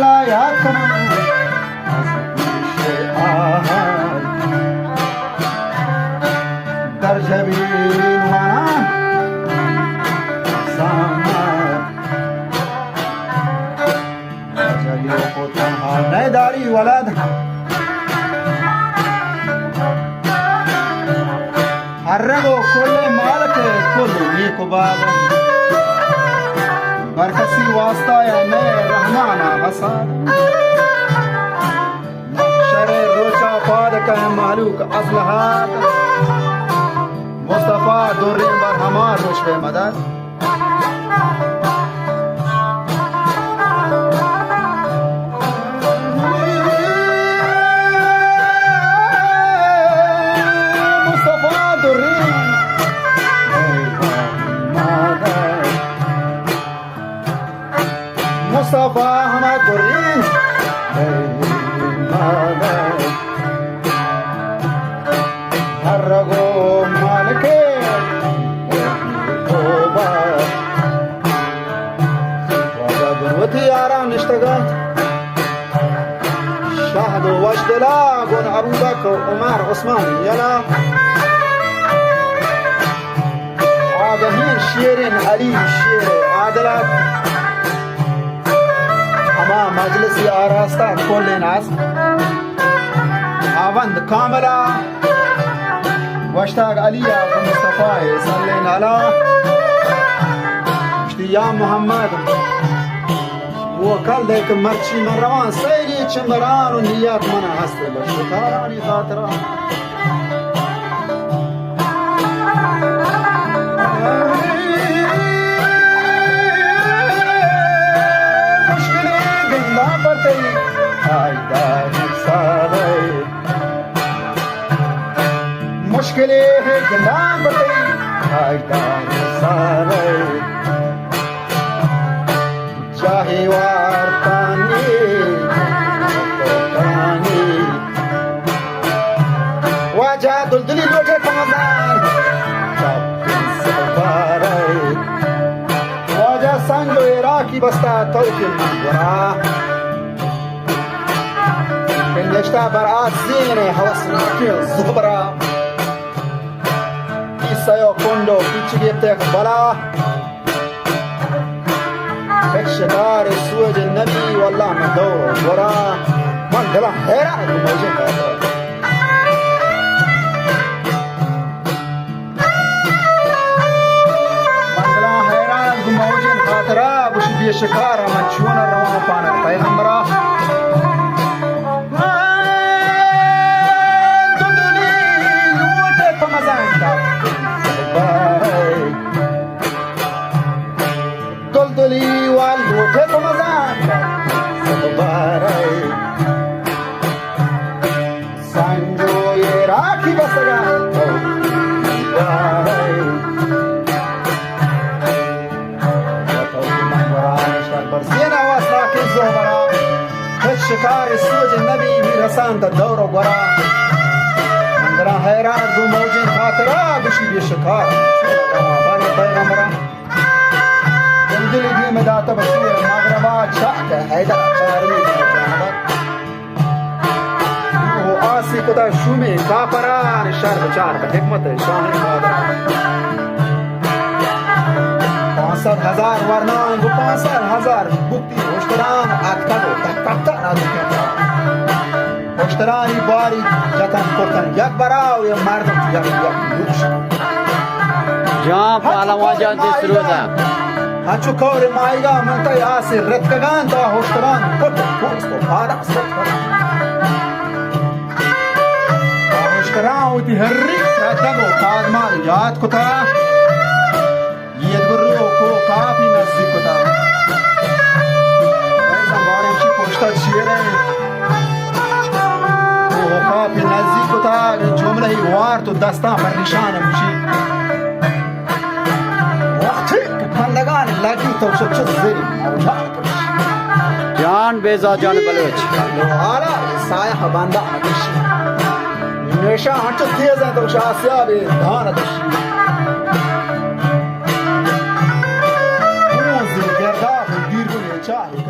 را یاد کنم از پیش آهن در جبین من سامد عجبی و خود تنها نداری ولد حرق و کل مالک کل نیک و باد بر کسی واسطه یا نه رحمان حساد محشر روچا پاد که محلوک اصلحات مصطفی دوریم بر همار روشوه مدد مصطفی دوریم مصطفى همه دورین هرگو مالکه توبه واجه گروتی آرام نشتگاه شهد و وجدلا گون ابوبکر عمر عثمان یلا آگهی شیرین علی شیر عادلت اما مجلسی آراستا کل ناس آوند کاملا واشتاق علی و مصطفی صلین علا اشتی یا محمد و کل دیک مرچی من روان سیری چمبران و نیت من هست بشکارانی خاطران मुश्किलें है गिना बताई सारे चाहे वारतानी वाजा दुलदुली लोटे कमदार वाजा संजो इराकी बस्ता तोके मंगरा نشتا بر آسین حوث ناکی زبرا ایسا یا کندو پیچی گیبته بلا یک شکار سوج نبی والله من دور ورا من دلم حیران رو موجه کرده من دلم حیران رو موجه خاطره بشی بی شکار من چون روان پانه پیغمبرا دلدلی والوته تو مزان سبباری سنجوی راکی بسگان سبباری وطوی من برانشتر برزین آواز راکی زهبرا هیچ شکار سوج نبی میرسان تا دور و گرا من درا حیران دو موجین خاطرا بشی بی شکار روابانی پیغمبرا دلی دیم داتا بسیر مغربات شاک حیدر چارمی جانبت و آسی کتا شومی کافران شر بچار به حکمت شاہ قادران 500,000 ورنان و 500,000 بکتی هشتران اتکد و تکتر ادوکتران هشترانی باری جتن کتن یک براو یا مردم یک لوش جان پالما جان دسترودا هچو کار مایگا من تا یاسی رتکگان تا هشتران کتن پوست و پارا ستکران هشتران و تی هری تدگو پادمان یاد کتا یدگرو کو کافی نزدیک کتا ایسان بارم چی پشتا چیره کو کافی نزدیک کتا جمله ای وار تو دستان پر نشانه میشی پندگان لگی تو چه زیری جان بیزا جان بلوچ حالا سایه بنده آتشی نشا هنچه تیزه تو شاسیابی دان آتشی اون زیر گرداف دیر کنی چاهی